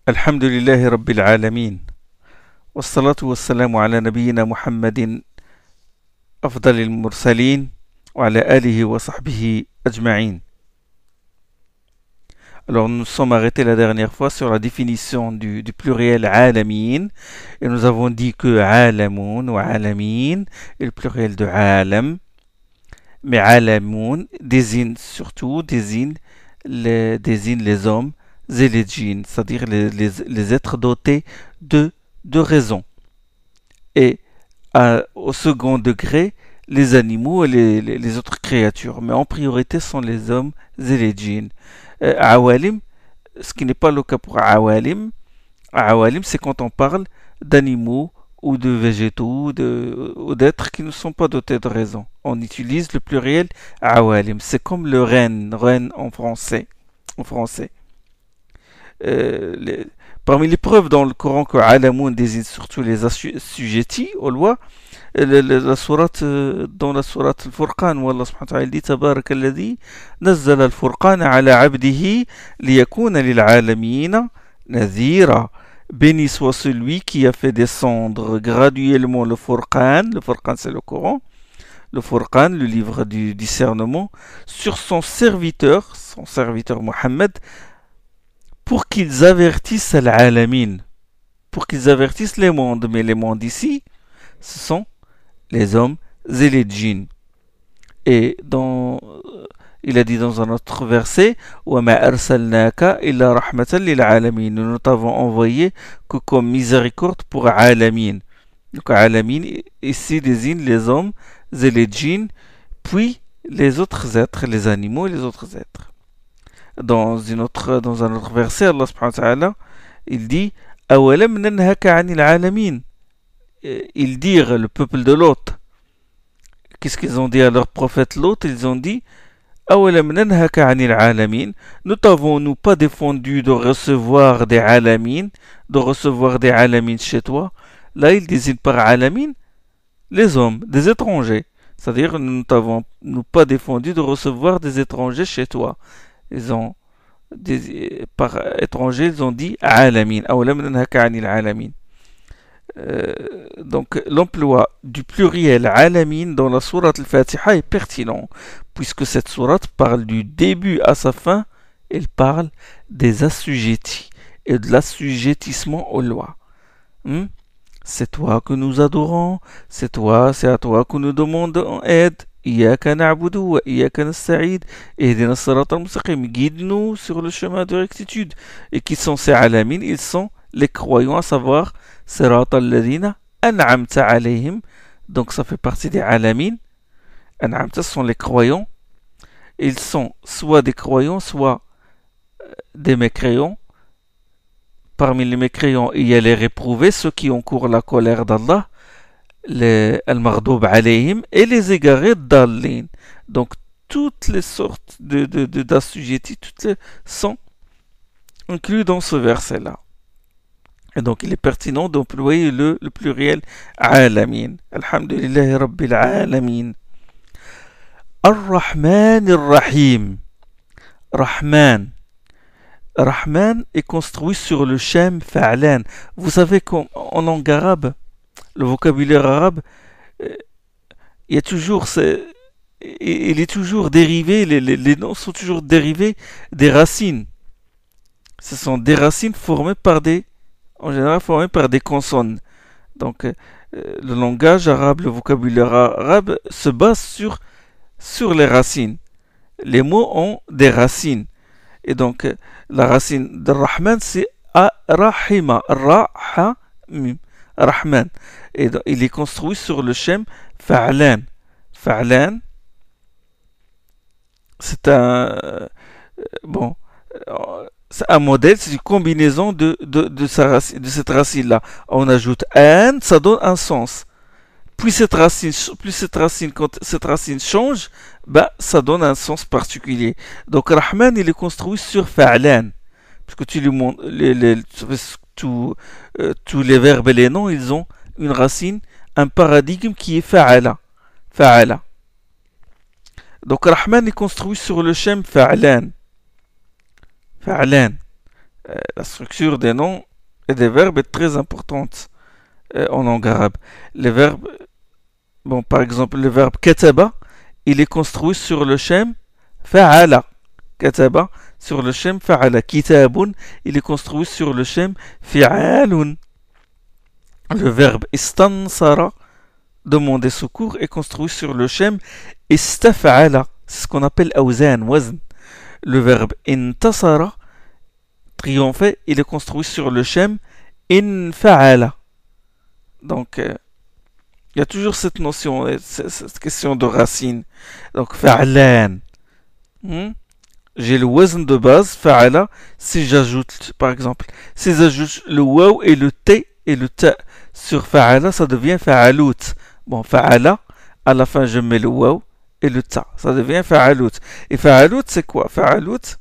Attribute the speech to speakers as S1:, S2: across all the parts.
S1: الحمد لله رب العالمين والصلاة والسلام على نبينا محمد أفضل المرسلين وعلى آله وصحبه أجمعين. Alors nous nous sommes arrêtés la dernière fois sur la définition du pluriel alamin et nous avons dit que alamun ou alamin est le pluriel de alam, mais alamun désigne les hommes et les djinns, c'est-à-dire les êtres dotés de raison. Et au second degré, les animaux et les autres créatures. Mais en priorité, ce sont les hommes et les djinns. Awalim, ce qui n'est pas le cas pour awalim. Awalim, c'est quand on parle d'animaux ou de végétaux ou d'êtres qui ne sont pas dotés de raison. On utilise le pluriel awalim. C'est comme le reine en français. Parmi les preuves dans le Coran que alamoun désigne surtout les assujettis aux lois, la sourate dans la sourate al-Furqan où Allah subhanahu wa ta'ala dit Tabarak alladhi nazzala al-Furqan ala abdihi liyakuna lil alamina nadhira. Béni soit celui qui a fait descendre graduellement le Furqan c'est le Coran, le Furqan, le livre du discernement, sur son serviteur Mohammed, pour qu'ils avertissent l'alamin, pour qu'ils avertissent les mondes. Mais les mondes ici, ce sont les hommes et les djinns. Et il a dit dans un autre verset وَمَا أَرْسَلْنَاكَ إِلَّا رَحْمَةً لِلْعَالَمِينَ. Nous t'avons envoyé que comme miséricorde pour alamin. Donc alamin ici désigne les hommes et les djinns, puis les autres êtres, les animaux et les autres êtres. Dans un autre verset, Allah subhanahu wa ta'ala, il dit أَوَلَمْ نَنْهَكَ عَنِ الْعَالَمِينَ. Ils dirent, le peuple de Lot, qu'est-ce qu'ils ont dit à leur prophète Lot? Ils ont dit أَوَلَمْ نَنْهَكَ عَنِ الْعَالَمِينَ. Ne t'avons-nous pas défendu de recevoir des alamin, chez toi? Là, ils désignent par alamin les hommes, des étrangers. C'est-à-dire, nous ne t'avons pas défendu de recevoir des étrangers chez toi. Par étrangers, ils ont dit alamin. Donc l'emploi du pluriel alamin dans la sourate al-Fatiha est pertinent, puisque cette sourate parle du début à sa fin, elle parle des assujettis et de l'assujettissement aux lois. C'est toi que nous adorons, c'est à toi que nous demandons aide. إياك نعبد وإياك نستعيد اهدنا الصراط المستقيم. Guide-nous sur le chemin de rectitude. Et qui sont ces alamin? Ils sont les croyants, à savoir صراط الذين أنعمت عليهم. Donc ça fait partie des alamin. أنعمت, ce sont les croyants. Ils sont soit des croyants, soit des mécréants. Parmi les mécréants, il y a les réprouvés, ceux qui encourent la colère d'Allah, les al-Maghdoub alayhim, et les égarés d'Allin. Donc toutes les sortes d'assujettis, sont inclus dans ce verset-là. Et donc il est pertinent d'employer le pluriel alamin. Alhamdulillahi Rabbil Alamin. Ar-Rahman Ar-Rahim. Rahman est construit sur le shem fa'lan. Vous savez qu'en langue arabe, le vocabulaire arabe, il est toujours dérivé, les noms sont toujours dérivés des racines. Ce sont des racines en général formées par des consonnes. Donc le langage arabe, le vocabulaire arabe se base sur les racines. Les mots ont des racines. Et donc la racine de Rahman, c'est Rahima, Rahman. Et il est construit sur le shem fa'lan. Fa'lan, c'est c'est un modèle, c'est une combinaison de cette racine-là. On ajoute an, ça donne un sens. Quand cette racine change, ça donne un sens particulier. Donc Rahman, il est construit sur fa'lan. Parce que tu lui montres tous les verbes et les noms, ils ont une racine, un paradigme qui est fa'ala. Donc Rahman est construit sur le shem fa'lan. La structure des noms et des verbes est très importante en langue arabe. Les verbes, bon, par exemple, le verbe kataba, il est construit sur le shem fa'ala. Kataba, sur le shem fa'ala. Kitabun, il est construit sur le shem fi'alun. Le verbe istansara, demander secours, est construit sur le shem istaf'ala. C'est ce qu'on appelle awzan, wazn. Le verbe intasara, triompher, il est construit sur le shem infa'ala. Donc, il y a toujours cette notion, cette question de racine. Donc, fa'lan. J'ai le wazn de base, fa'ala. Si j'ajoute, par exemple, si j'ajoute le waw et le t et le ta sur fa'ala, ça devient fa'alout. Bon, fa'ala, à la fin, je mets le waw et le ta. Ça devient fa'alout. Et fa'alout, c'est quoi? Fa'alout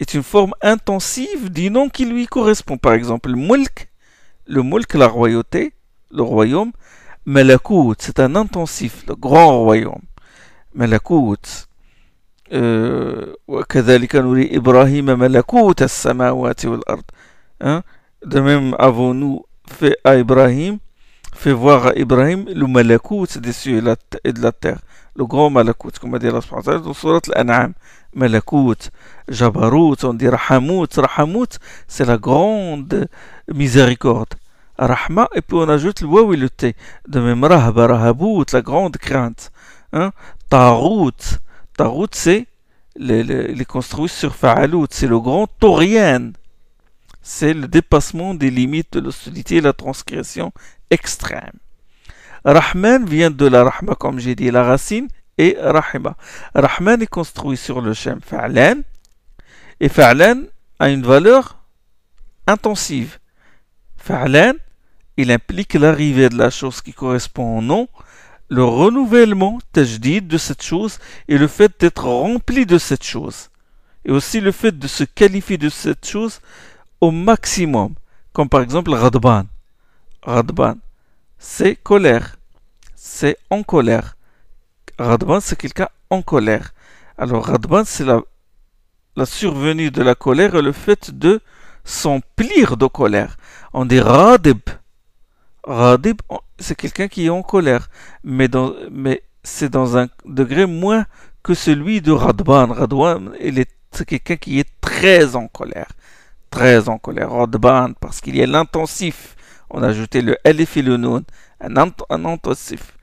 S1: est une forme intensive du nom qui lui correspond. Par exemple, le mulk, la royauté, le royaume. Malakout, c'est un intensif, le grand royaume. Malakout. وكذلك نري إبراهيم ملكوت السماوات والأرض. De même, avons-nous fait à Ibrahim, fait voir à Ibrahim le malakout des cieux et de la terre. Le grand malakout, comme a dit Allah subhanahu wa ta'ala dans Surat Al-An'am. Malakout, Jabarut, on dit Rahamout. Rahamout, c'est la grande miséricorde. Rahma, et puis on ajoute le waw et le t. De même, Rahba, Rahabout, la grande crainte. Tarout. Tarout, c'est les construits sur Fa'alout, c'est le grand Taurian. C'est le dépassement des limites de l'hostilité et la transgression extrême. Rahman vient de la Rahma, comme j'ai dit, la racine, et Rahima. Rahman est construit sur le shem Fa'lan, et Fa'lan a une valeur intensive. Fa'lan, il implique l'arrivée de la chose qui correspond au nom, le renouvellement, tajdid, de cette chose, et le fait d'être rempli de cette chose. Et aussi le fait de se qualifier de cette chose au maximum. Comme par exemple Radban. Radban, c'est colère. C'est en colère. Radban, c'est quelqu'un en colère. Alors Radban, c'est la survenue de la colère et le fait de s'emplir de colère. On dit Radib. Radib, c'est quelqu'un qui est en colère, mais c'est dans un degré moins que celui de Radban. Radban, c'est quelqu'un qui est très en colère. Très en colère. Radban, parce qu'il y a l'intensif. On a ajouté le alif et le noun. Un intensif,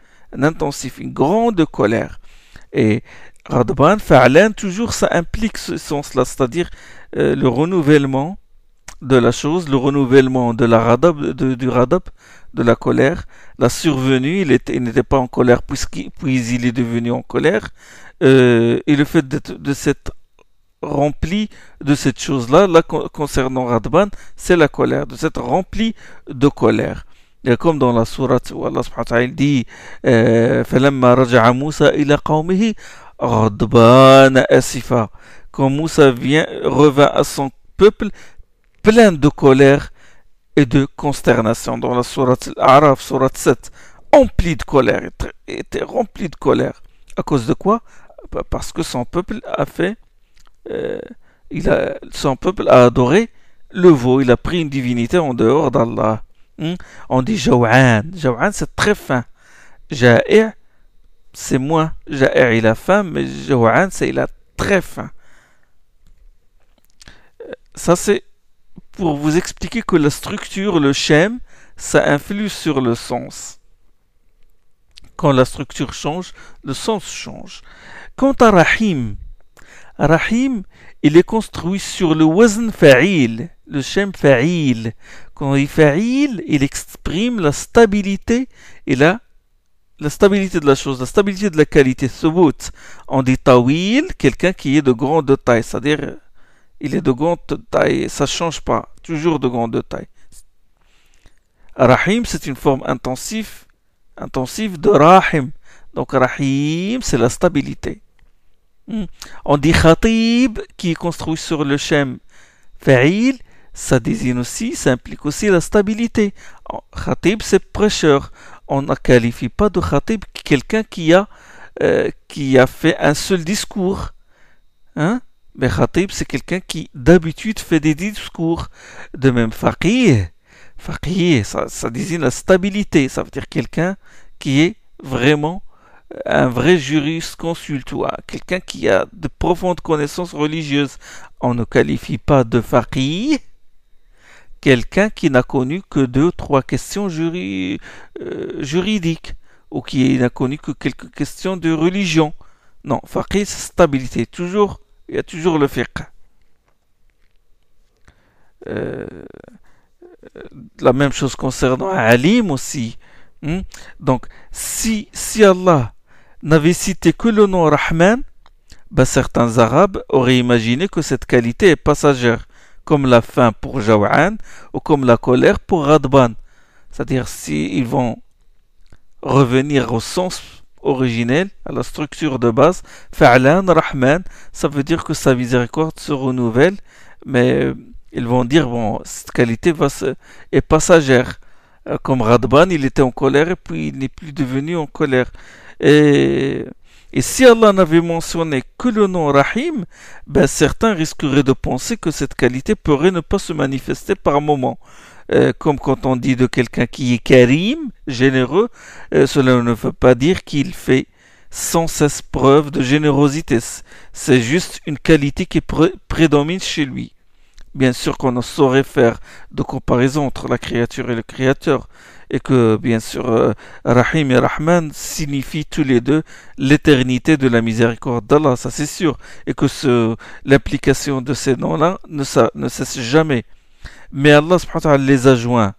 S1: une grande colère. Et Radban, Fa'lan, toujours ça implique ce sens-là, c'est-à-dire le renouvellement de la chose, le renouvellement de la radab, du radab, de la colère, la survenue, il n'était pas en colère puis il est devenu en colère, et le fait de s'être rempli de cette chose-là, là concernant Radban, c'est la colère, de s'être rempli de colère. Et comme dans la sourate où Allah subhanahu wa ta'ala dit فَلَمَّا رَجَعَ مُوسَى إِلَى قَوْمِهِ غَضْبَانَ أَسِفًا. Quand Moussa revint à son peuple plein de colère et de consternation. Dans la sourate Al-A'raf, sourate 7, empli de colère, était rempli de colère. À cause de quoi? Parce que son peuple a fait, son peuple a adoré le veau, il a pris une divinité en dehors d'Allah. On dit Jaw'an. Jaw'an, c'est très fin. Ja'i', c'est moins. Ja'i', il a faim, mais Jaw'an, c'est il a très faim. Ça, c'est pour vous expliquer que la structure, le shem, ça influe sur le sens. Quand la structure change, le sens change. Quant à Rahim, Rahim, il est construit sur le wazn fa'il, le shem fa'il. Quand il fa'il, il exprime la stabilité et la stabilité de la chose, la stabilité de la qualité. Subut, on dit tawil, quelqu'un qui est de grande taille, c'est-à-dire il est de grande taille, ça ne change pas, toujours de grande taille. Rahim, c'est une forme intensive de Rahim. Donc Rahim, c'est la stabilité. On dit Khatib, qui est construit sur le shem Fa'il, ça désigne aussi, ça implique aussi la stabilité. Khatib, c'est prêcheur. On ne qualifie pas de Khatib quelqu'un qui a fait un seul discours. Mais Khatib, c'est quelqu'un qui d'habitude fait des discours. De même, Faqih. Faqih, ça désigne la stabilité. Ça veut dire quelqu'un qui est vraiment un vrai jurisconsulte ou quelqu'un qui a de profondes connaissances religieuses. On ne qualifie pas de Faqih quelqu'un qui n'a connu que 2-3 questions juridiques ou qui n'a connu que quelques questions de religion. Non, Faqih, c'est stabilité. Toujours, il y a toujours le fiqh. Euh, la même chose concernant Alim aussi. Donc, si Allah n'avait cité que le nom Rahman, ben certains Arabes auraient imaginé que cette qualité est passagère, comme la faim pour Jaw'an ou comme la colère pour Radban. C'est-à-dire, s'ils vont revenir au sens originel, à la structure de base, Fa'lan, Rahman, ça veut dire que sa miséricorde se renouvelle, mais ils vont dire, bon, cette qualité est passagère. Comme Radban, il était en colère et puis il n'est plus devenu en colère. Et, et si Allah n'avait mentionné que le nom Rahim, ben certains risqueraient de penser que cette qualité pourrait ne pas se manifester par moment. Comme quand on dit de quelqu'un qui est Karim, généreux, cela ne veut pas dire qu'il fait sans cesse preuve de générosité. C'est juste une qualité qui prédomine chez lui. Bien sûr qu'on ne saurait faire de comparaison entre la créature et le créateur, et que bien sûr Rahim et Rahman signifient tous les deux l'éternité de la miséricorde d'Allah, ça c'est sûr, et que l'implication de ces noms-là ne cesse jamais. Mais Allah subhanahu wa ta'ala les a joints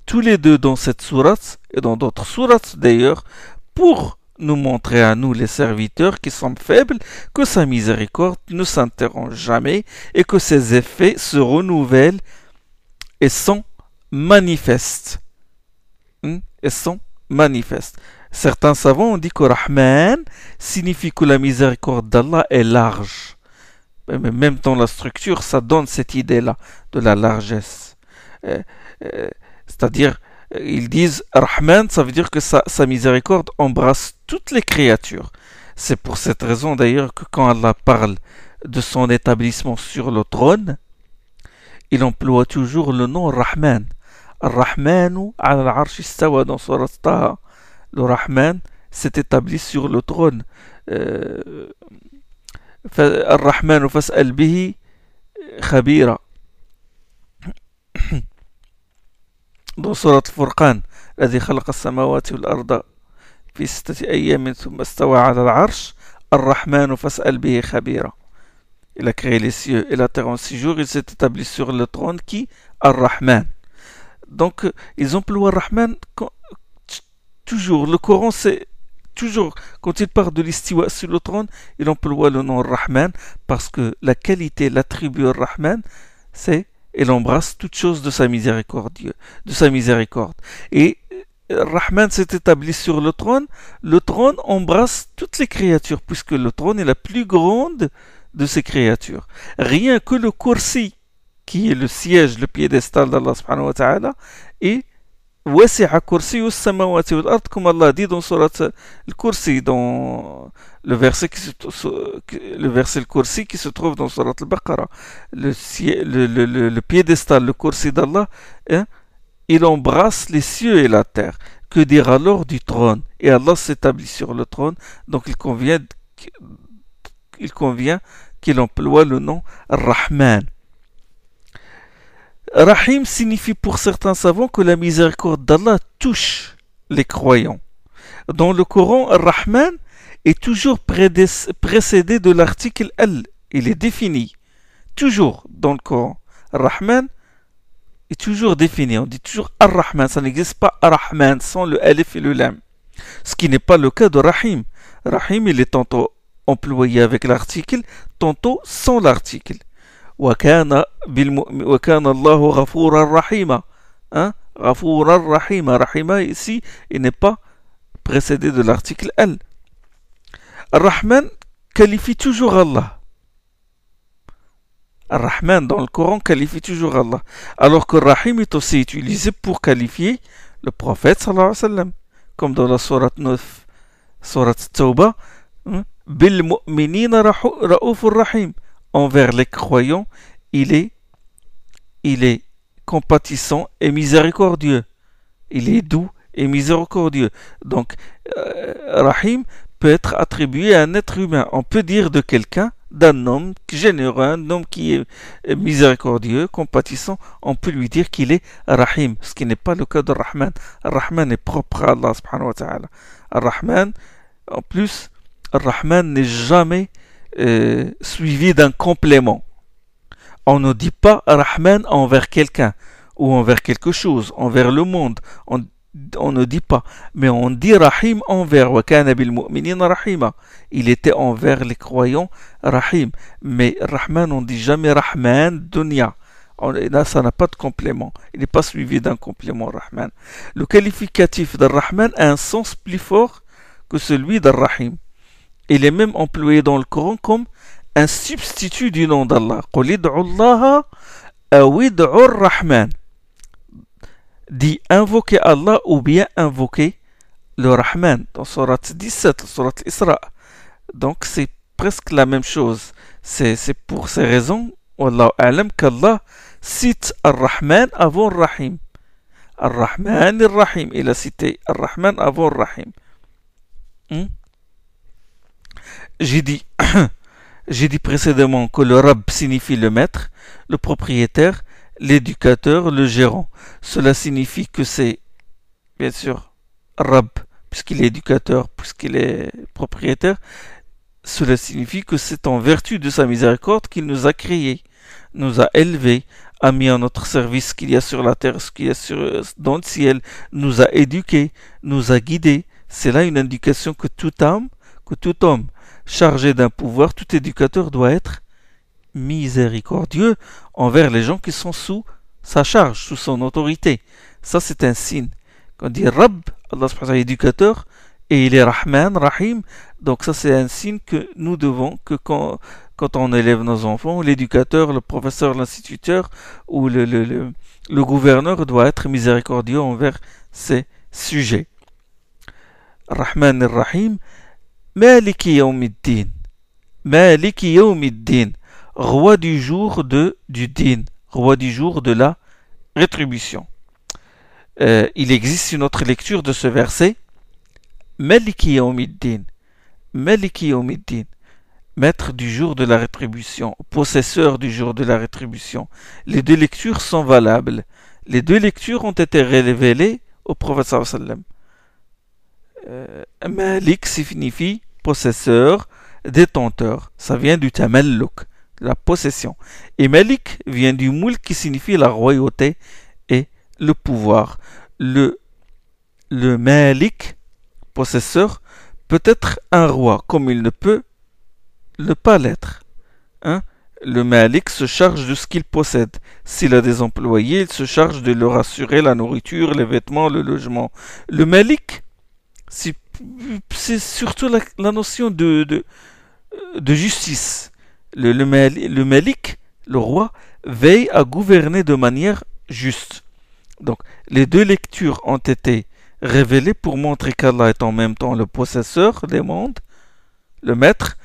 S1: tous les deux dans cette sourate, et dans d'autres sourates d'ailleurs, pour nous montrer à nous les serviteurs qui sommes faibles que sa miséricorde ne s'interrompt jamais et que ses effets se renouvellent et sont manifestes. Et sont manifestes. Certains savants ont dit que Rahman signifie que la miséricorde d'Allah est large. Mais même dans la structure, ça donne cette idée-là de la largesse. C'est-à-dire, ils disent Rahman, ça veut dire que sa miséricorde embrasse toutes les créatures. C'est pour cette raison d'ailleurs que quand Allah parle de son établissement sur le trône, il emploie toujours le nom Rahman. Ar-Rahmanu ala al-arsh istawa dans Surat Taha. Le Rahman s'est établi sur le trône. Ar-Rahmanu fas'al bihi khabira. dans Surat Al-Furqan, الذي خلق السماوات والأرض في 6 أيام ثم استوى على العرش الرحمن فاسأل به خبيرا. Il a créé les cieux et la terre en 6 jours, il s'est établi sur le trône qui Ar-Rahman. Donc ils emploient Ar-Rahman toujours. Le Coran c'est toujours, quand il parle de l'istiwa sur le trône, il emploie le nom Ar-Rahman parce que la qualité, l'attribut Ar-Rahman, c'est il embrasse toute chose de sa miséricorde. Et Rahman s'est établi sur le trône embrasse toutes les créatures, puisque le trône est la plus grande de ces créatures. Rien que le kursi, qui est le siège, le piédestal d'Allah subhanahu wa ta'ala, et wasi'a kursiyu as-samawati wal ard, comme Allah dit dans Surat al-Kursi, dans le verset le Kursi qui se trouve dans Surat al-Baqarah. Le piédestal, le Kursi d'Allah, hein, il embrasse les cieux et la terre. Que dire alors du trône? Et Allah s'établit sur le trône, donc il convient qu'il emploie le nom Rahman. Rahim signifie pour certains savants que la miséricorde d'Allah touche les croyants. Dans le Coran, Rahman est toujours précédé de l'article Al. Il est défini. Toujours dans le Coran. Rahman est toujours défini. On dit toujours Ar-Rahman. Ça n'existe pas Ar-Rahman sans le Alif et le Lam. Ce qui n'est pas le cas de Rahim. Rahim, il est tantôt employé avec l'article, tantôt sans l'article. وكان الله غفورا رحيما. غفورا رحيما. Rahima ici, il n'est pas précédé de l'article Al. Ar-Rahman qualifie toujours Allah. Ar-Rahman dans le Coran qualifie toujours Allah. Alors que Rahim est aussi utilisé pour qualifier le prophète sallallahu alayhi wa sallam. Comme dans la sourate 9, sourate Tawbah, Bil mu'minina ra'ufur rahim. envers les croyants, il est compatissant et miséricordieux. Il est doux et miséricordieux. Donc, Rahim peut être attribué à un être humain. On peut dire de quelqu'un, d'un homme généreux, un homme qui est miséricordieux, compatissant, on peut lui dire qu'il est Rahim, ce qui n'est pas le cas de Rahman. Rahman est propre à Allah subhanahu wa ta'ala. Rahman, en plus, Rahman n'est jamais suivi d'un complément. On ne dit pas Rahman envers quelqu'un ou envers quelque chose, envers le monde. On ne dit pas, mais on dit Rahim envers wa kana bil mu'minina rahima. Il était envers les croyants Rahim. Mais Rahman, on ne dit jamais Rahman dunya. Là, ça n'a pas de complément. Il n'est pas suivi d'un complément Rahman. Le qualificatif de Rahman a un sens plus fort que celui de Rahim. Il est même employé dans le Coran comme un substitut du nom d'Allah. Qul id'u Allah aw id'u Rahman. Dit invoquer Allah ou bien invoquer le Rahman dans Surat 17, Surat Isra. Donc c'est presque la même chose. C'est pour ces raisons, Wallahu a'lam, qu'Allah cite Ar-Rahman avant Ar-Rahim. Ar-Rahman Ar-Rahim. Il a cité Ar-Rahman avant Ar-Rahim. J'ai dit précédemment que le Rabb signifie le maître, le propriétaire, l'éducateur, le gérant. Cela signifie que c'est, bien sûr, Rabb, puisqu'il est éducateur, puisqu'il est propriétaire. Cela signifie que c'est en vertu de sa miséricorde qu'il nous a créés, nous a élevés, a mis à notre service ce qu'il y a sur la terre, ce qu'il y a dans le ciel, nous a éduqués, nous a guidés. C'est là une indication que tout homme chargé d'un pouvoir, tout éducateur doit être miséricordieux envers les gens qui sont sous sa charge, sous son autorité. Ça, c'est un signe. Quand on dit Rabb, Allah subhanahu wa ta'ala est éducateur, et il est Rahman, Rahim, donc ça, c'est un signe que nous devons, que quand on élève nos enfants, l'éducateur, le professeur, l'instituteur ou le gouverneur doit être miséricordieux envers ses sujets. Rahman et Rahim, Maliki Yawmiddin. Maliki Yawmiddin. Roi du jour du din, roi du jour de la rétribution. Il existe une autre lecture de ce verset. Maliki Yawmiddin. Maliki Yawmiddin. Maître du jour de la rétribution, possesseur du jour de la rétribution. Les deux lectures sont valables. Les deux lectures ont été révélées au prophète sallallahu alayhi wa sallam. Malik signifie possesseur, détenteur. Ça vient du tamalluk, la possession. Et Malik vient du moul qui signifie la royauté et le pouvoir. Le Malik, possesseur, peut être un roi, comme il ne peut ne pas l'être. Le Malik se charge de ce qu'il possède. S'il a des employés, il se charge de leur assurer la nourriture, les vêtements, le logement. Le Malik, c'est surtout la notion de justice. Le Malik, le roi, veille à gouverner de manière juste. Donc, les deux lectures ont été révélées pour montrer qu'Allah est en même temps le possesseur des mondes, le maître,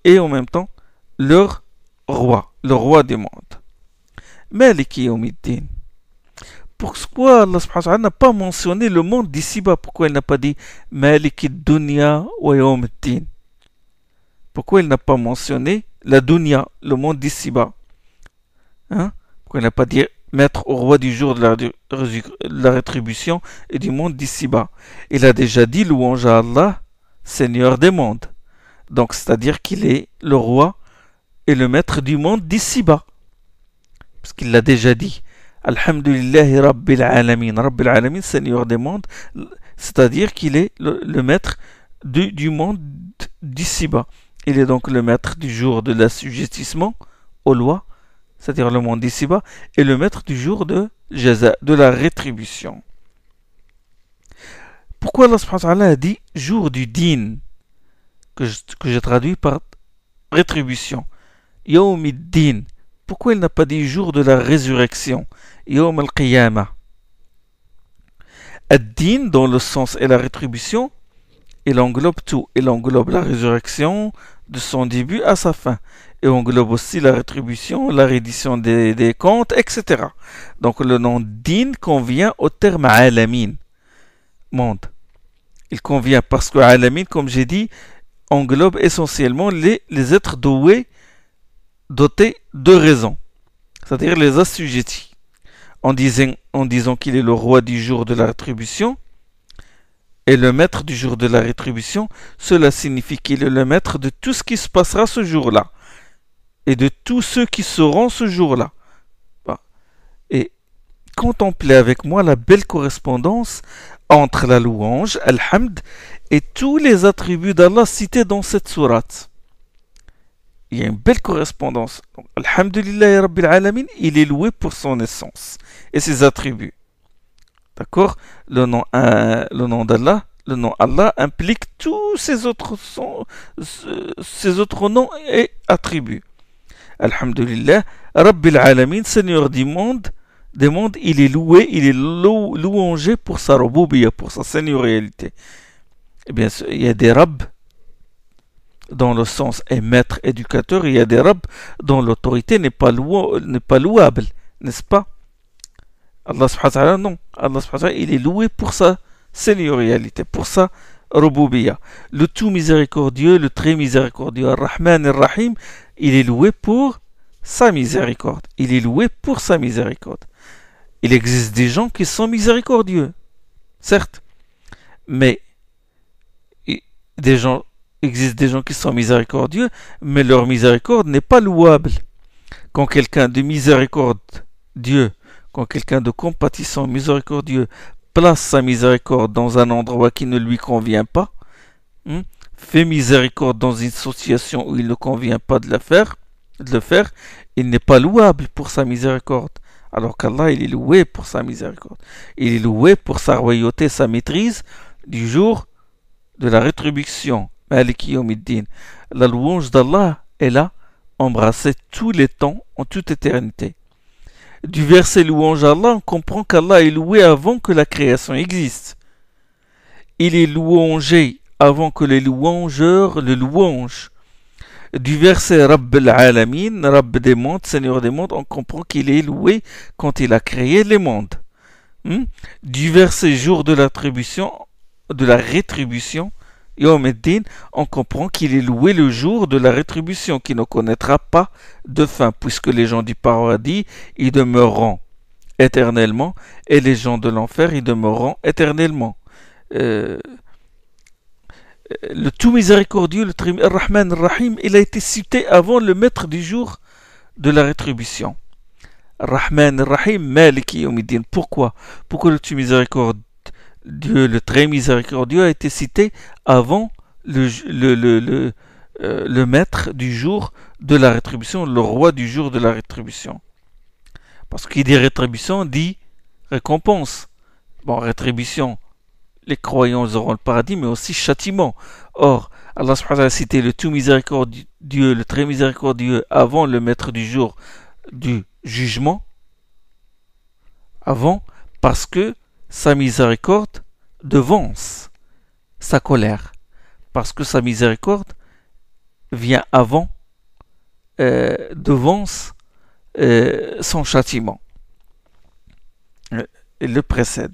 S1: et en même temps leur roi, le roi des mondes. Maliki Yawmiddin. Pourquoi Allah subhanahu wa ta'ala n'a pas mentionné le monde d'ici-bas? Pourquoi il n'a pas dit Maliki Dunya wa Yawmiddin? Pourquoi il n'a pas mentionné la dunya, le monde d'ici-bas? Pourquoi il n'a pas dit maître au roi du jour de la rétribution et du monde d'ici-bas? Il a déjà dit louange à Allah, Seigneur des mondes. Donc, c'est-à-dire qu'il est le roi et le maître du monde d'ici-bas. Parce qu'il l'a déjà dit. Alhamdulillahi Rabbil Alamin. Rabbil Alamin, Seigneur des mondes. C'est-à-dire qu'il est le maître du monde d'ici-bas. Il est donc le maître du jour de l'assujettissement aux lois, c'est-à-dire le monde d'ici-bas, et le maître du jour de jaza, de la rétribution. Pourquoi Allah subhanahu wa ta'ala a dit jour du din, que j'ai traduit par rétribution? Yawmiddin. Pourquoi il n'a pas dit jour de la résurrection? Yawm al-Qiyamah. Ad-din, dans le sens et la rétribution, il englobe tout. Il englobe la résurrection de son début à sa fin. et englobe aussi la rétribution, la reddition des comptes, etc. Donc le nom din convient au terme alamin, monde. Il convient parce que alamin, comme j'ai dit, englobe essentiellement les êtres dotés de raison, c'est-à-dire les assujettis. En disant qu'il est le roi du jour de la rétribution et le maître du jour de la rétribution, cela signifie qu'il est le maître de tout ce qui se passera ce jour-là et de tous ceux qui seront ce jour-là. Et contemplez avec moi la belle correspondance entre la louange, al-hamd, et tous les attributs d'Allah cités dans cette sourate. Il y a une belle correspondance. Donc, Alhamdulillah Rabbil Alamin, il est loué pour son essence et ses attributs. D'accord? Le nom d'Allah, le nom Allah implique tous ces autres noms et attributs. Alhamdulillah Rabbil Alamin, Seigneur des mondes, il est loué, il est louangé pour sa rouboubiya, pour sa seigneurialité. Eh bien, il y a des rabbs dans le sens est maître, éducateur, il y a des rabbs dont l'autorité n'est pas louable, n'est-ce pas? Allah subhanahu wa ta'ala, non. Allah subhanahu wa ta'ala, il est loué pour sa seigneurialité, pour sa rububiyya. Le tout miséricordieux, le très miséricordieux, Ar-Rahman Ar-Rahim, il est loué pour sa miséricorde. Il est loué pour sa miséricorde. Il existe des gens qui sont miséricordieux, certes, mais il existe des gens qui sont miséricordieux, mais leur miséricorde n'est pas louable. Quand quelqu'un de miséricordieux, quand quelqu'un de compatissant, miséricordieux, place sa miséricorde dans un endroit qui ne lui convient pas, fait miséricorde dans une situation où il ne convient pas de le faire, il n'est pas louable pour sa miséricorde. Alors qu'Allah, il est loué pour sa miséricorde. Il est loué pour sa royauté, sa maîtrise du jour de la rétribution. Maliki Yawmiddin. La louange d'Allah est là, embrassée tous les temps, en toute éternité. Du verset louange à Allah, on comprend qu'Allah est loué avant que la création existe. Il est louangé avant que les louangeurs le louangent. Du verset Rabb al-Alamin, Rabb des mondes, Seigneur des mondes, on comprend qu'il est loué quand il a créé les mondes. Du verset jour de la rétribution, Yawm ad-Din, on comprend qu'il est loué le jour de la rétribution qui ne connaîtra pas de fin, puisque les gens du paradis y demeureront éternellement et les gens de l'enfer y demeureront éternellement. Le tout miséricordieux, le Rahman Rahim, il a été cité avant le maître du jour de la rétribution. Rahman Rahim, Maliki Yawmiddin. Pourquoi le tout miséricordieux, le très miséricordieux, a été cité avant le maître du jour de la rétribution, le roi du jour de la rétribution? Parce qu'il dit rétribution, dit récompense. Bon, rétribution, les croyants auront le paradis, mais aussi châtiment. Or, Allah subhanahu wa ta'ala a cité le tout miséricordieux, le très miséricordieux, avant le maître du jour du jugement, avant, parce que sa miséricorde devance sa colère, parce que sa miséricorde vient avant, devance son châtiment, et le précède.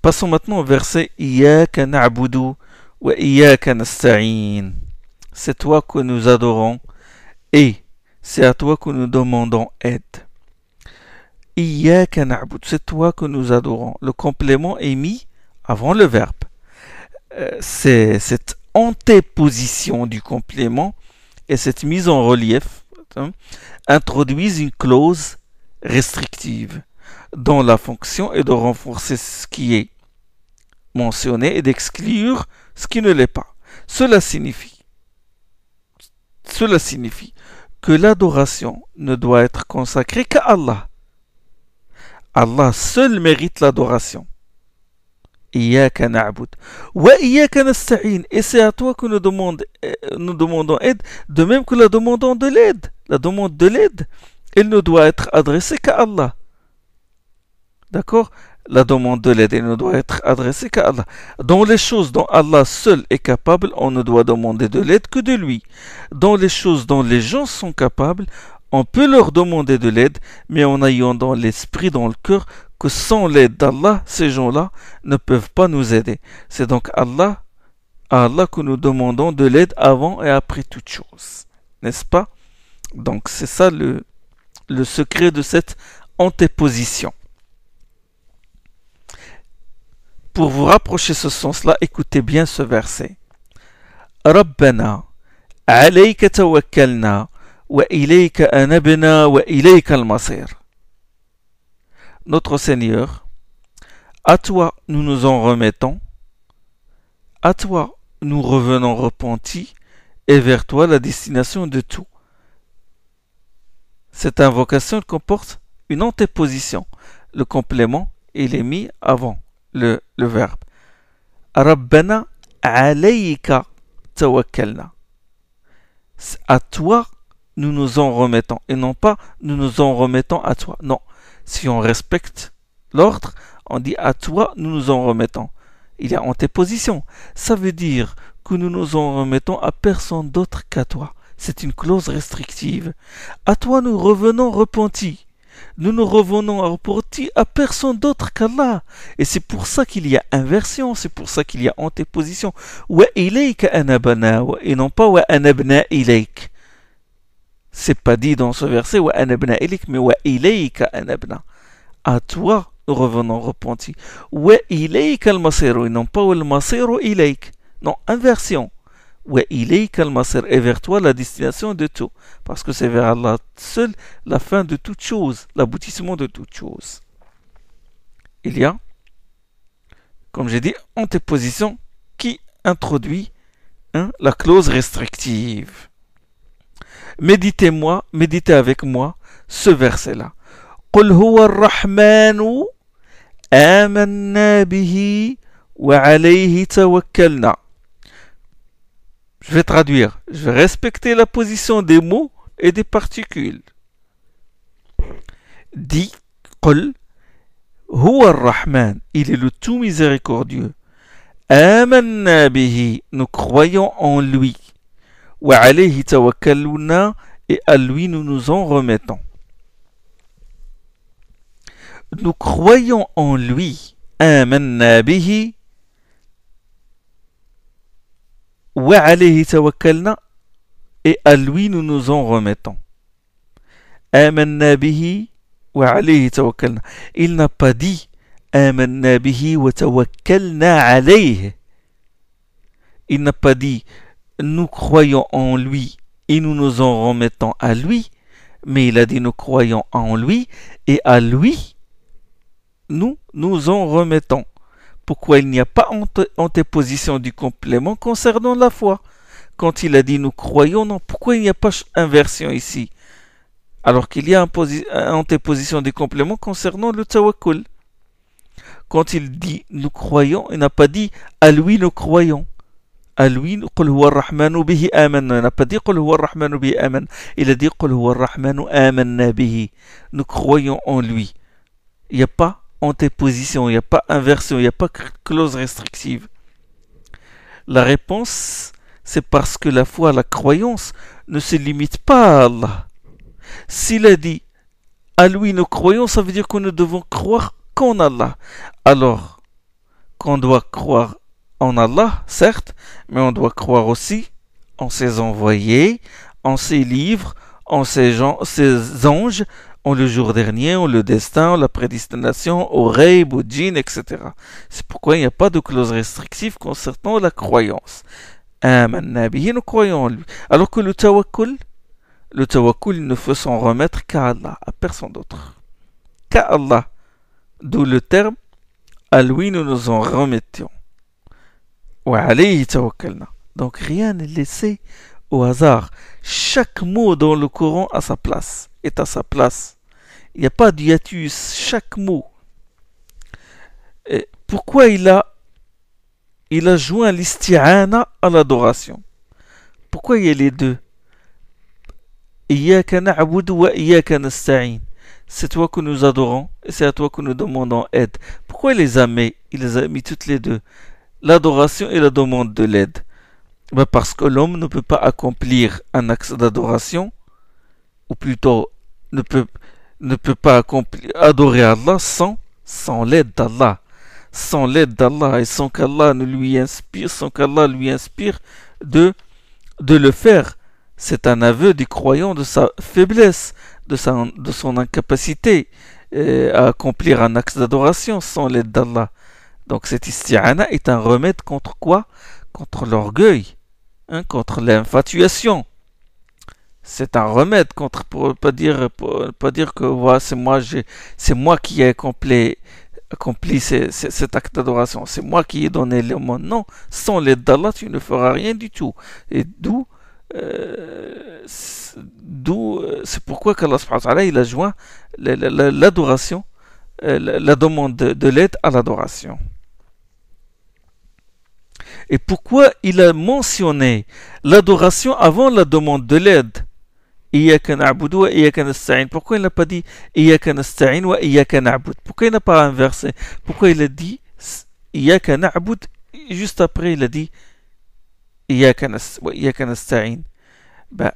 S1: Passons maintenant au verset Iyyaka na'budu wa iyyaka nasta'in. C'est toi que nous adorons et c'est à toi que nous demandons aide. Iyyaka na'budu, c'est toi que nous adorons. Le complément est mis avant le verbe. C'est cette antéposition du complément et cette mise en relief introduisent une clause restrictive dont la fonction est de renforcer ce qui est mentionné et d'exclure ce qui ne l'est pas. Cela signifie que l'adoration ne doit être consacrée qu'à Allah. Allah seul mérite l'adoration. Iyyaka na'bud wa iyyaka nasta'in, et c'est à toi que nous demandons aide, de même que la demande de l'aide, elle ne doit être adressée qu'à Allah. D'accord? la demande de l'aide ne doit être adressée qu'à Allah. Dans les choses dont Allah seul est capable, on ne doit demander de l'aide que de lui. Dans les choses dont les gens sont capables, on peut leur demander de l'aide, mais en ayant dans l'esprit, dans le cœur, que sans l'aide d'Allah, ces gens-là ne peuvent pas nous aider. C'est donc à Allah que nous demandons de l'aide avant et après toute chose. N'est-ce pas? Donc c'est ça le secret de cette antéposition. Pour vous rapprocher ce sens-là, écoutez bien ce verset. Rabbana, alayka tawakkalna, wa ilayka anabna, wa ilayka al-masir. Notre Seigneur, à toi nous nous en remettons, à toi nous revenons repentis, et vers toi la destination de tout. Cette invocation comporte une antéposition. Le complément, il est mis avant le verbe. Rabbana alayka tawakkalna. À toi, nous nous en remettons. Et non pas, nous nous en remettons à toi. Non. Si on respecte l'ordre, on dit à toi, nous nous en remettons. Il y a antéposition. Ça veut dire que nous nous en remettons à personne d'autre qu'à toi. C'est une clause restrictive. À toi nous revenons repentis. Nous nous revenons repentis à personne d'autre qu'Allah. Et c'est pour ça qu'il y a inversion, c'est pour ça qu'il y a antéposition. Wa ilayka anabna, et non pas wa anabna ilayk. C'est pas dit dans ce verset wa anabna ilayk, mais wa ilayka anabna. À toi nous revenons repentis. Wa ilayka al-masiru, et non pas wa al-masiru ilayk. Non, inversion. Wa ilayka al-masir, et vers toi la destination de tout. Parce que c'est vers Allah seul la fin de toute chose, l'aboutissement de toute chose. Il y a, comme j'ai dit, antéposition qui introduit la clause restrictive. Méditez avec moi ce verset-là. قل هو الرحمن آمنا به وعليه توكلنا. Je vais traduire. Je vais respecter la position des mots et des particules. Dit, قل هو الرحمن. Il est le tout miséricordieux. آمنا به. Nous croyons en lui. وعليه توكلنا. Et à lui nous nous en remettons. Nous croyons en lui. آمنا به. وعليه توكلنا. Et à lui nous nous en remettons. آمنا به وعليه توكلنا. Il n'a pas dit آمنا به وتوكلنا عليه. Il n'a pas dit nous croyons en lui et nous nous en remettons à lui, mais il a dit nous croyons en lui et à lui nous nous en remettons. Pourquoi il n'y a pas antéposition du complément concernant la foi? Quand il a dit nous croyons, non, pourquoi il n'y a pas inversion ici? Alors qu'il y a antéposition du complément concernant le tawakkul. Quand il dit nous croyons, il n'a pas dit à lui nous croyons. À lui, قل هو الرحمن به آمنا. Il n'a pas dit قل هو الرحمن به آمنا. Il a dit قل هو الرحمن آمنا به. Nous croyons en lui. Il n'y a pas antéposition, il n'y a pas inversion, il n'y a pas clause restrictive. La réponse, c'est parce que la foi, la croyance, ne se limite pas à Allah. S'il a dit à lui nous croyons, ça veut dire que nous devons croire qu'en Allah. Alors, qu'on doit croire en Allah, certes, mais on doit croire aussi en ses envoyés, en ses livres, en ses anges, en le jour dernier, en le destin, en la prédestination, au rayb, au djinn, etc. C'est pourquoi il n'y a pas de clause restrictive concernant la croyance. Amanna bihi, nous croyons en lui. Alors que le tawakkul, il ne faut s'en remettre qu'à Allah, à personne d'autre. Qu'à Allah. D'où le terme, à lui nous nous en remettions. Wa alayhi tawakkalna. Donc rien n'est laissé au hasard. Chaque mot dans le Coran a sa place, est à sa place. Il n'y a pas d'hiatus, chaque mot. Et pourquoi il a joint l'isti'ana à l'adoration? Pourquoi il y a les deux? Iyyaka na'budu wa iyyaka nasta'in. c'est toi que nous adorons et c'est à toi que nous demandons aide. Pourquoi il les a mis? Il les a mis toutes les deux. L'adoration et la demande de l'aide. Ben parce que l'homme ne peut pas accomplir un acte d'adoration, ou plutôt ne peut pas adorer Allah sans l'aide d'Allah. Sans l'aide d'Allah et sans qu'Allah lui inspire, de le faire. C'est un aveu du croyant de sa faiblesse, de son incapacité à accomplir un acte d'adoration sans l'aide d'Allah. Donc cette isti'ana est un remède contre quoi? Contre l'orgueil, hein, contre l'infatuation. C'est un remède contre, pour pas dire que voilà, c'est moi qui ai accompli cet acte d'adoration, c'est moi qui ai donné le monde. Non, sans l'aide d'Allah, tu ne feras rien du tout. Et c'est pourquoi qu'Allah subhanahu wa ta'ala, il a joint l'adoration, la demande de l'aide à l'adoration. Et pourquoi il a mentionné l'adoration avant la demande de l'aide? Iyaka na'budu wa iyaka nasta'in. Pourquoi il n'a pas dit Iyaka nasta'in wa iyaka na'bud? Pourquoi il n'a pas inversé? Pourquoi il a dit Iyaka na'bud? Juste après, il a dit Iyaka nasta'in. Ben,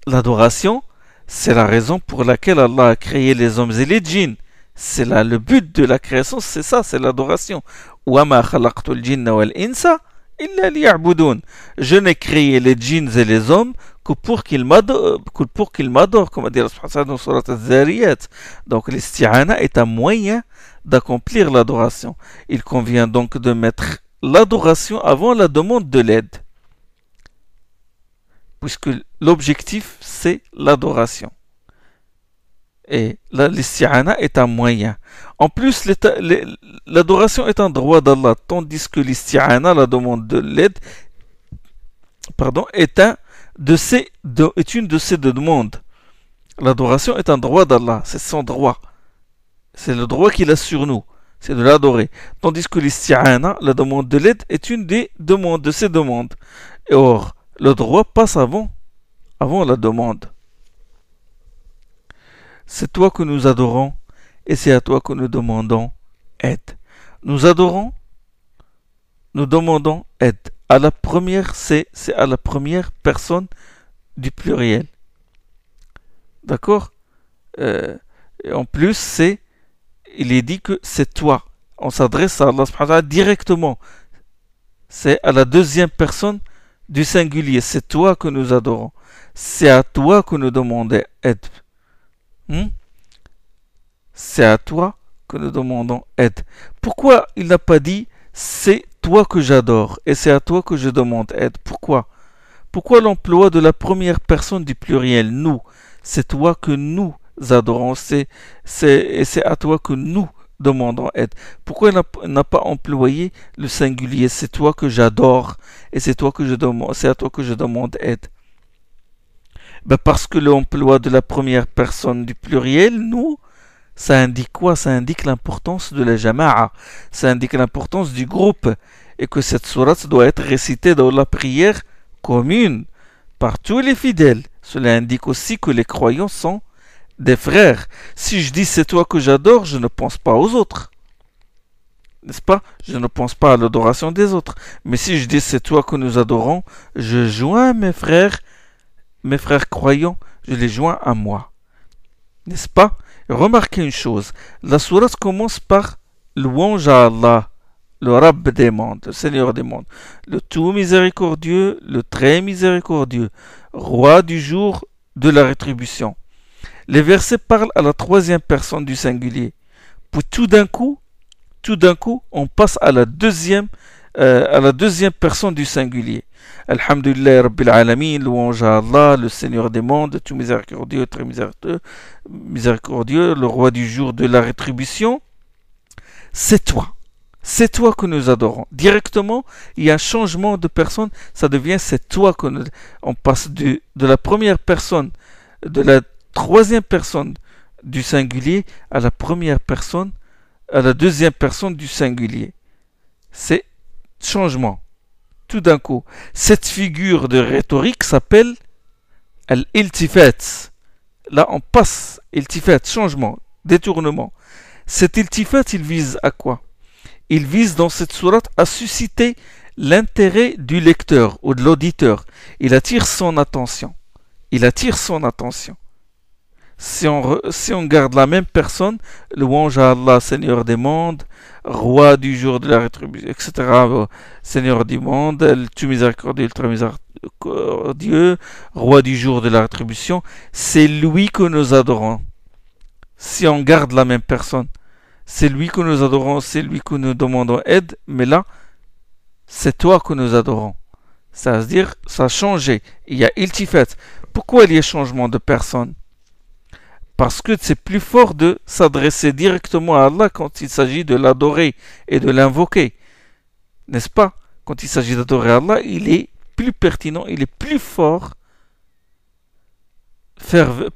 S1: l'adoration, c'est la raison pour laquelle Allah a créé les hommes et les djinns. C'est là le but de la création, c'est ça, c'est l'adoration. وَمَا خَلَقْتُ الْجِنَّ وَالْإِنسَ إِلَّا لِيَعْبُدُونَ. Je n'ai créé les djinns et les hommes que pour qu'ils m'adorent, comme a dit Allah dans Surat Al-Zariyat. Donc l'isti'ana est un moyen d'accomplir l'adoration. Il convient donc de mettre l'adoration avant la demande de l'aide, puisque l'objectif c'est l'adoration. Et l'isti'ana est un moyen. En plus, l'adoration est un droit d'Allah, tandis que l'isti'ana, la demande de l'aide, est une de ces deux demandes. L'adoration est un droit d'Allah, c'est son droit. C'est le droit qu'il a sur nous, c'est de l'adorer. Tandis que l'isti'ana, la demande de l'aide, est une des demandes, de ces demandes. Et or, le droit passe avant la demande. C'est toi que nous adorons et c'est à toi que nous demandons aide. Nous adorons, nous demandons aide. À la première, c'est à la première personne du pluriel. D'accord? Et en plus, il est dit que c'est toi. On s'adresse à Allah subhanahu wa ta'ala directement. C'est à la deuxième personne du singulier. C'est toi que nous adorons. C'est à toi que nous demandons aide. C'est à toi que nous demandons aide. Pourquoi il n'a pas dit c'est toi que j'adore et c'est à toi que je demande aide? Pourquoi l'emploi de la première personne du pluriel, nous? C'est toi que nous adorons, et c'est à toi que nous demandons aide. Pourquoi il n'a pas employé le singulier? C'est toi que j'adore et c'est à toi que je demande aide. Ben parce que l'emploi de la première personne du pluriel, nous, ça indique quoi? Ça indique l'importance de la jama'a, ça indique l'importance du groupe, et que cette sourate doit être récitée dans la prière commune par tous les fidèles. Cela indique aussi que les croyants sont des frères. Si je dis c'est toi que j'adore, je ne pense pas aux autres. N'est-ce pas? Je ne pense pas à l'adoration des autres. Mais si je dis c'est toi que nous adorons, je joins mes frères croyants, je les joins à moi. N'est-ce pas? Remarquez une chose, la sourate commence par louange à Allah, le Rabb des mondes, le Seigneur des mondes, le tout miséricordieux, le très miséricordieux, roi du jour de la rétribution. Les versets parlent à la troisième personne du singulier. Puis tout d'un coup, on passe à la deuxième personne du singulier. Alhamdulillah Rabbil Alamin, louange à Allah, le Seigneur des mondes, tout miséricordieux, très miséricordieux, le roi du jour de la rétribution. C'est toi que nous adorons. Directement, il y a un changement de personne, ça devient c'est toi que nous... On passe de la première personne, de la troisième personne du singulier à la première personne, à la deuxième personne du singulier. C'est changement. Tout d'un coup, cette figure de rhétorique s'appelle al-iltifat. Là, on passe iltifat, changement, détournement. Cet iltifat, il vise à quoi? Il vise dans cette sourate à susciter l'intérêt du lecteur ou de l'auditeur. Il attire son attention. Il attire son attention. Si on garde la même personne, louange à Allah, Seigneur des mondes, roi du jour de la rétribution, etc. Seigneur du monde, tu miséricordieux, ultra miséricordieux, roi du jour de la rétribution, c'est lui que nous adorons. Si on garde la même personne, c'est lui que nous adorons, c'est lui que nous demandons aide, mais là, c'est toi que nous adorons. Ça veut dire, ça a changé. Il y a iltifat. Pourquoi il y a changement de personne? Parce que c'est plus fort de s'adresser directement à Allah quand il s'agit de l'adorer et de l'invoquer. N'est-ce pas? Quand il s'agit d'adorer Allah, il est plus pertinent, il est plus fort,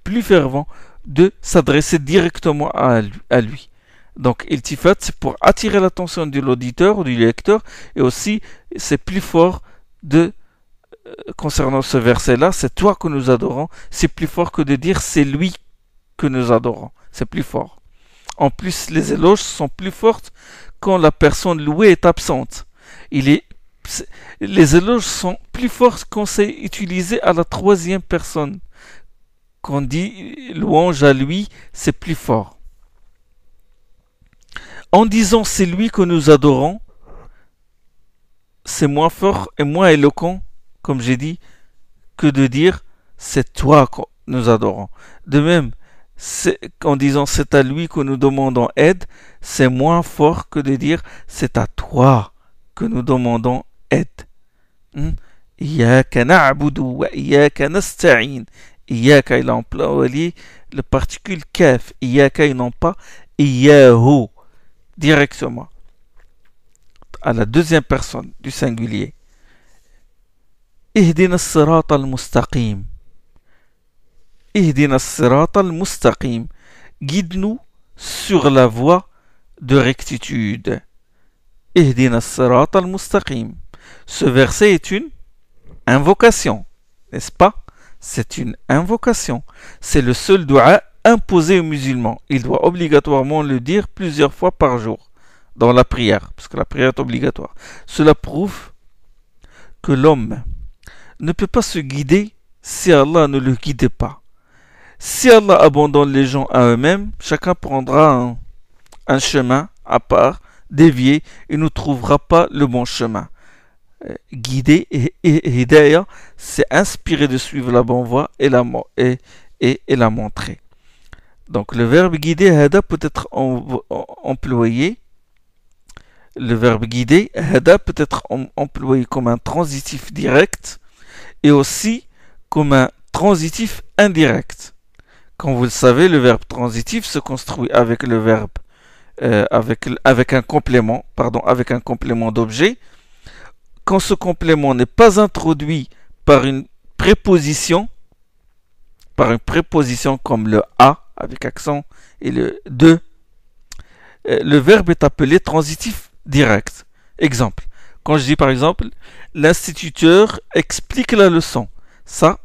S1: plus fervent de s'adresser directement à lui. Donc, iltifat, c'est pour attirer l'attention de l'auditeur ou du lecteur, et aussi, c'est plus fort de, concernant ce verset-là, c'est toi que nous adorons, c'est plus fort que de dire c'est lui que nous adorons. C'est plus fort. En plus, les éloges sont plus fortes quand la personne louée est absente. Les éloges sont plus forts quand c'est utilisé à la troisième personne. Quand on dit louange à lui, c'est plus fort. En disant c'est lui que nous adorons, c'est moins fort et moins éloquent, comme j'ai dit, que de dire c'est toi que nous adorons. De même, en disant c'est à lui que nous demandons aide, c'est moins fort que de dire c'est à toi que nous demandons aide. Iyaka na'budu wa iyaka nasta'in. Iyaka, il a employé le particule kaf. Iyaka, et non pas iyahu. Directement. À la deuxième personne du singulier. Ihdina as-sirata al-mustaqim. Ihdina as-sirata al-mustaqim. Guide-nous sur la voie de rectitude. Ihdina as-sirata al-mustaqim. Ce verset est une invocation, n'est-ce pas? C'est une invocation. C'est le seul dua imposé aux musulmans. Il doit obligatoirement le dire plusieurs fois par jour dans la prière, parce que la prière est obligatoire. Cela prouve que l'homme ne peut pas se guider si Allah ne le guide pas. Si Allah abandonne les gens à eux-mêmes, chacun prendra un chemin à part, dévié, et ne trouvera pas le bon chemin. Guider et hidayah, c'est inspirer de suivre la bonne voie et la montrer. Donc le verbe guider, hada, peut être employé. Le verbe guider, hada, peut être employé comme un transitif direct et aussi comme un transitif indirect. Comme vous le savez, le verbe transitif se construit avec le verbe avec un complément d'objet. Quand ce complément n'est pas introduit par une préposition comme le a avec accent et le de, le verbe est appelé transitif direct. Exemple, quand je dis par exemple l'instituteur explique la leçon, ça,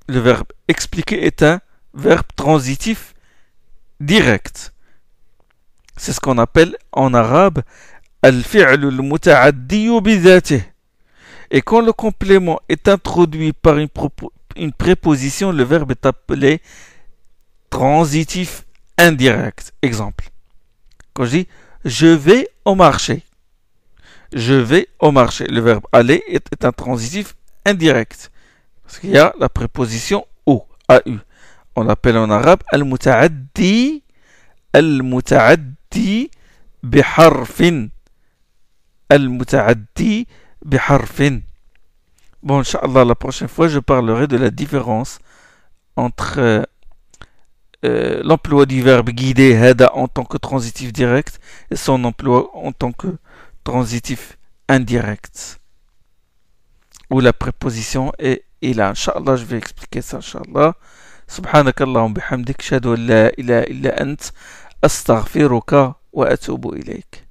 S1: le verbe expliquer est un verbe transitif direct. C'est ce qu'on appelle en arabe al-fi'l al-muta'addi bi dhatihi. Et quand le complément est introduit par une préposition, le verbe est appelé transitif indirect. Exemple. Quand je dis je vais au marché. Je vais au marché. Le verbe aller est un transitif indirect. Parce qu'il y a la préposition au, AU. On l'appelle en arabe al-muta'addi biharfin. Al-muta'addi biharfin. Bon, Inch'Allah, la prochaine fois, je parlerai de la différence entre l'emploi du verbe guider, hada, en tant que transitif direct et son emploi en tant que transitif indirect, où la préposition est ila. Inch'Allah, je vais expliquer ça, Inch'Allah. سبحانك اللهم بحمدك أشهد أن لا إله إلا أنت أستغفرك وأتوب إليك.